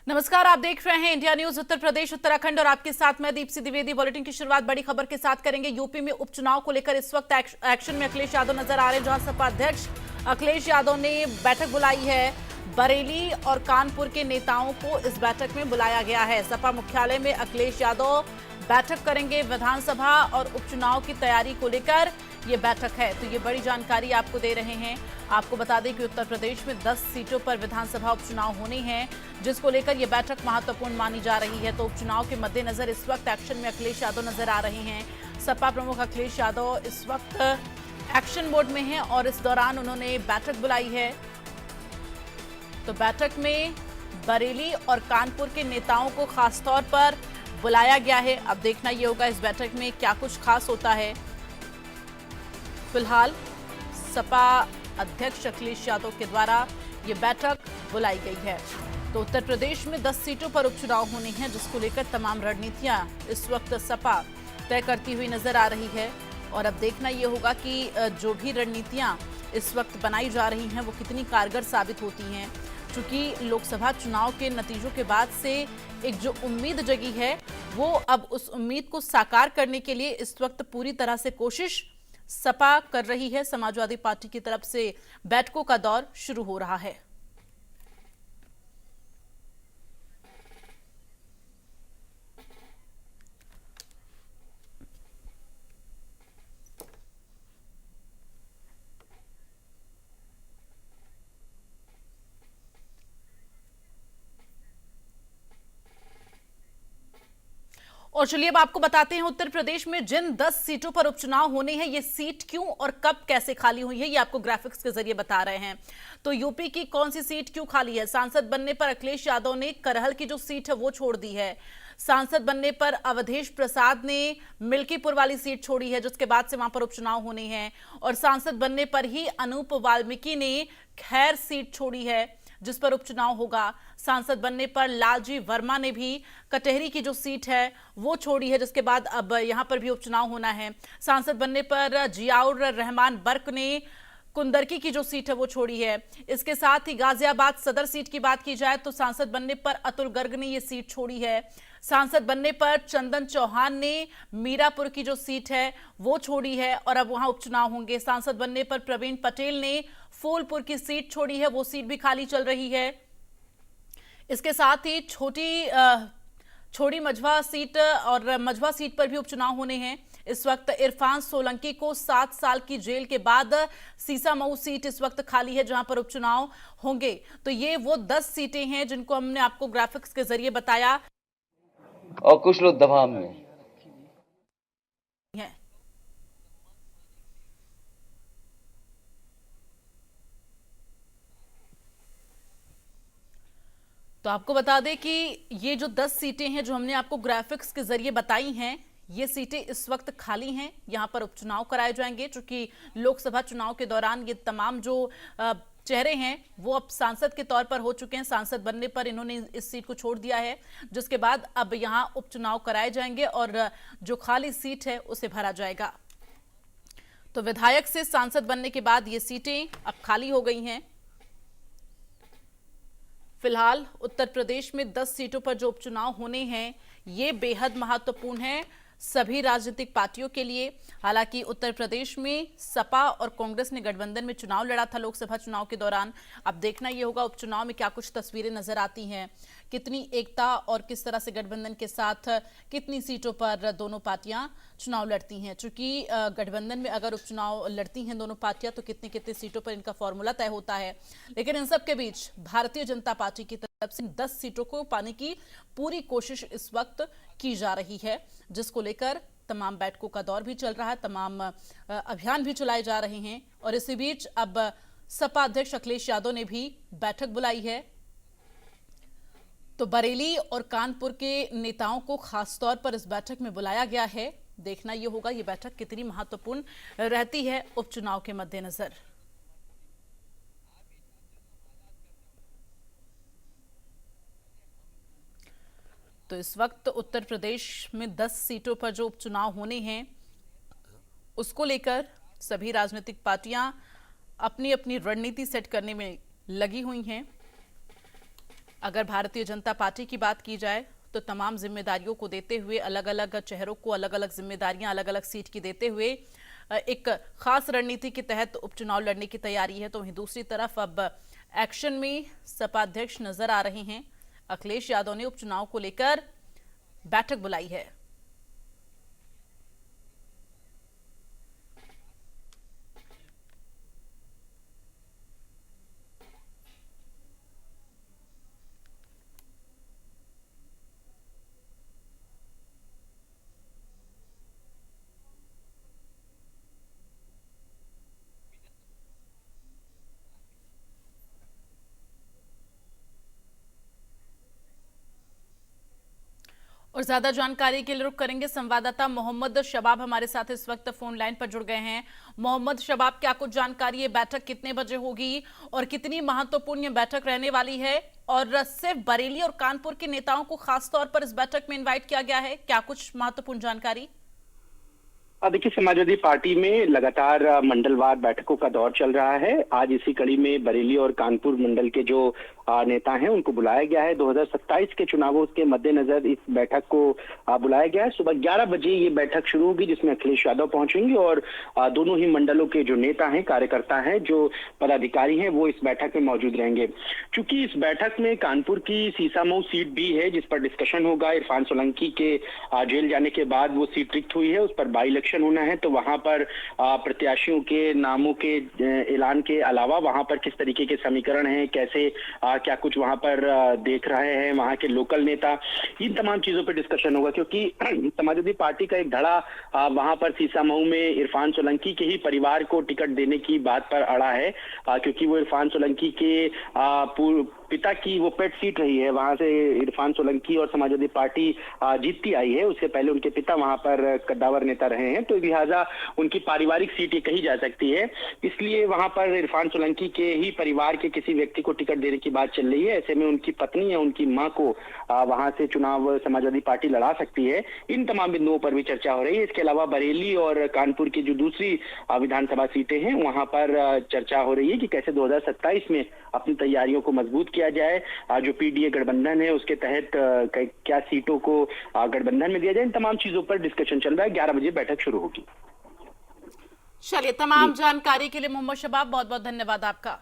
नमस्कार, आप देख रहे हैं इंडिया न्यूज उत्तर प्रदेश उत्तराखंड और आपके साथ मैं दीप्ति द्विवेदी। बुलेटिन की शुरुआत बड़ी खबर के साथ करेंगे। यूपी में उपचुनाव को लेकर इस वक्त एक्शन में अखिलेश यादव नजर आ रहे हैं, जहां सपा अध्यक्ष अखिलेश यादव ने बैठक बुलाई है। बरेली और कानपुर के नेताओं को इस बैठक में बुलाया गया है। सपा मुख्यालय में अखिलेश यादव बैठक करेंगे। विधानसभा और उपचुनाव की तैयारी को लेकर ये बैठक है, तो ये बड़ी जानकारी आपको दे रहे हैं। आपको बता दें कि उत्तर प्रदेश में 10 सीटों पर विधानसभा उपचुनाव होने हैं, जिसको लेकर ये बैठक महत्वपूर्ण मानी जा रही है। तो उपचुनाव के मद्देनजर इस वक्त एक्शन में अखिलेश यादव नजर आ रहे हैं। सपा प्रमुख अखिलेश यादव इस वक्त एक्शन मोड में हैं और इस दौरान उन्होंने बैठक बुलाई है। तो बैठक में बरेली और कानपुर के नेताओं को खासतौर पर बुलाया गया है। अब देखना ये होगा इस बैठक में क्या कुछ खास होता है। फिलहाल सपा अध्यक्ष अखिलेश यादव के द्वारा ये बैठक बुलाई गई है। तो उत्तर प्रदेश में 10 सीटों पर उपचुनाव होने हैं, जिसको लेकर तमाम रणनीतियां इस वक्त सपा तय करती हुई नजर आ रही है। और अब देखना ये होगा कि जो भी रणनीतियां इस वक्त बनाई जा रही हैं वो कितनी कारगर साबित होती हैं, क्योंकि लोकसभा चुनाव के नतीजों के बाद से एक जो उम्मीद जगी है वो अब उस उम्मीद को साकार करने के लिए इस वक्त पूरी तरह से कोशिश सपा कर रही है। समाजवादी पार्टी की तरफ से बैठकों का दौर शुरू हो रहा है। और चलिए अब आपको बताते हैं उत्तर प्रदेश में जिन 10 सीटों पर उपचुनाव होने हैं, ये सीट क्यों और कब कैसे खाली हुई है, ये आपको ग्राफिक्स के जरिए बता रहे हैं। तो यूपी की कौन सी सीट क्यों खाली है? सांसद बनने पर अखिलेश यादव ने करहल की जो सीट है वो छोड़ दी है। सांसद बनने पर अवधेश प्रसाद ने मिल्कीपुर वाली सीट छोड़ी है, जिसके बाद से वहां पर उपचुनाव होने हैं। और सांसद बनने पर ही अनूप वाल्मीकि ने खैर सीट छोड़ी है, जिस पर उपचुनाव होगा। सांसद बनने पर लालजी वर्मा ने भी कटहरी की जो सीट है वो छोड़ी है, जिसके बाद अब यहां पर भी उपचुनाव होना है। सांसद बनने पर जियाउर रहमान बर्क ने कुंदरकी की जो सीट है वो छोड़ी है। इसके साथ ही गाजियाबाद सदर सीट की बात की जाए तो सांसद बनने पर अतुल गर्ग ने ये सीट छोड़ी है। सांसद बनने पर चंदन चौहान ने मीरापुर की जो सीट है वो छोड़ी है और अब वहां उपचुनाव होंगे। सांसद बनने पर प्रवीण पटेल ने फूलपुर की सीट छोड़ी है, वो सीट भी खाली चल रही है। इसके साथ ही छोटी मझवा सीट और मझवा सीट पर भी उपचुनाव होने हैं। इस वक्त इरफान सोलंकी को 7 साल की जेल के बाद सीसामऊ सीट इस वक्त खाली है, जहां पर उपचुनाव होंगे। तो ये वो 10 सीटें हैं जिनको हमने आपको ग्राफिक्स के जरिए बताया। और कुछ लोग दबाव में है तो आपको बता दें कि ये जो 10 सीटें हैं जो हमने आपको ग्राफिक्स के जरिए बताई हैं, ये सीटें इस वक्त खाली हैं। यहां पर उपचुनाव कराए जाएंगे, क्योंकि लोकसभा चुनाव के दौरान ये तमाम जो चेहरे हैं वो अब सांसद के तौर पर हो चुके हैं। सांसद बनने पर इन्होंने इस सीट को छोड़ दिया है, जिसके बाद अब यहां उपचुनाव कराए जाएंगे और जो खाली सीट है उसे भरा जाएगा। तो विधायक से सांसद बनने के बाद ये सीटें अब खाली हो गई हैं। फिलहाल उत्तर प्रदेश में 10 सीटों पर जो उपचुनाव होने हैं ये बेहद महत्वपूर्ण है सभी राजनीतिक पार्टियों के लिए। हालांकि उत्तर प्रदेश में सपा और कांग्रेस ने गठबंधन में चुनाव लड़ा था लोकसभा चुनाव के दौरान। अब देखना यह होगा उपचुनाव में क्या कुछ तस्वीरें नजर आती हैं, कितनी एकता और किस तरह से गठबंधन के साथ कितनी सीटों पर दोनों पार्टियां चुनाव लड़ती हैं। चूंकि गठबंधन में अगर उपचुनाव लड़ती हैं दोनों पार्टियां तो कितनी कितनी सीटों पर इनका फॉर्मूला तय होता है। लेकिन इन सब के बीच भारतीय जनता पार्टी की तरफ से 10 सीटों को पाने की पूरी कोशिश इस वक्त की जा रही है, जिसको लेकर तमाम बैठकों का दौर भी चल रहा है, तमाम अभियान भी चलाए जा रहे हैं। और इसी बीच अब सपा अध्यक्ष अखिलेश यादव ने भी बैठक बुलाई है। तो बरेली और कानपुर के नेताओं को खासतौर पर इस बैठक में बुलाया गया है। देखना यह होगा ये बैठक कितनी महत्वपूर्ण रहती है उपचुनाव के मद्देनजर। तो इस वक्त उत्तर प्रदेश में 10 सीटों पर जो उपचुनाव होने हैं उसको लेकर सभी राजनीतिक पार्टियां अपनी अपनी रणनीति सेट करने में लगी हुई हैं। अगर भारतीय जनता पार्टी की बात की जाए तो तमाम जिम्मेदारियों को देते हुए, अलग अलग चेहरों को अलग अलग जिम्मेदारियां अलग अलग सीट की देते हुए एक खास रणनीति के तहत उपचुनाव लड़ने की तैयारी है। तो वहीं दूसरी तरफ अब एक्शन में सपा अध्यक्ष नजर आ रहे हैं। अखिलेश यादव ने उपचुनाव को लेकर बैठक बुलाई है। और ज्यादा जानकारी के लिए रुख करेंगे संवाददाता मोहम्मद शबाब हमारे साथ इस वक्त फोन लाइन पर जुड़ गए हैं। मोहम्मद शबाब, क्या कुछ जानकारी, ये बैठक कितने बजे होगी और कितनी महत्वपूर्ण ये बैठक रहने वाली है? और सिर्फ बरेली और कानपुर के नेताओं को खास तौर पर इस बैठक में इन्वाइट किया गया है, क्या कुछ महत्वपूर्ण जानकारी? देखिए, समाजवादी पार्टी में लगातार मंडलवार बैठकों का दौर चल रहा है। आज इसी कड़ी में बरेली और कानपुर मंडल के जो नेता हैं उनको बुलाया गया है। 2027 के चुनावों के मद्देनजर इस बैठक को बुलाया गया है। सुबह 11 बजे ये बैठक शुरू होगी, जिसमें अखिलेश यादव पहुंचेंगे और दोनों ही मंडलों के जो नेता हैं, कार्यकर्ता हैं, जो पदाधिकारी हैं, वो इस बैठक में मौजूद रहेंगे। चूंकि इस बैठक में कानपुर की सीसामऊ सीट भी है, जिस पर डिस्कशन होगा। इरफान सोलंकी के जेल जाने के बाद वो सीट रिक्त हुई है, उस पर बाई इलेक्शन होना है। तो वहां पर प्रत्याशियों के नामों के ऐलान के अलावा वहां पर किस तरीके के समीकरण हैं, कैसे क्या कुछ वहां पर देख रहे हैं वहां के लोकल नेता, इन तमाम चीजों पर डिस्कशन होगा। क्योंकि समाजवादी पार्टी का एक धड़ा वहां पर सीसामऊ में इरफान सोलंकी के ही परिवार को टिकट देने की बात पर अड़ा है, क्योंकि वो इरफान सोलंकी के पिता की वो पेट सीट रही है। वहां से इरफान सोलंकी और समाजवादी पार्टी जीतती आई है। उससे पहले उनके पिता वहां पर कद्दावर नेता रहे हैं, तो लिहाजा उनकी पारिवारिक सीट ये कही जा सकती है। इसलिए वहां पर इरफान सोलंकी के ही परिवार के किसी व्यक्ति को टिकट देने की बात चल रही है। ऐसे में उनकी पत्नी या उनकी मां को वहां से चुनाव समाजवादी पार्टी लड़ा सकती है। इन तमाम बिंदुओं पर भी चर्चा हो रही है। इसके अलावा बरेली और कानपुर की जो दूसरी विधानसभा सीटें हैं, वहां पर चर्चा हो रही है कि कैसे 2027 में अपनी तैयारियों को मजबूत किया जाए। जो पीडीए गठबंधन है उसके तहत क्या सीटों को गठबंधन में दिया जाए, इन तमाम चीजों पर डिस्कशन चल रहा है। 11 बजे बैठक शुरू होगी। चलिए, तमाम जानकारी के लिए मोहम्मद शबाब बहुत बहुत धन्यवाद आपका।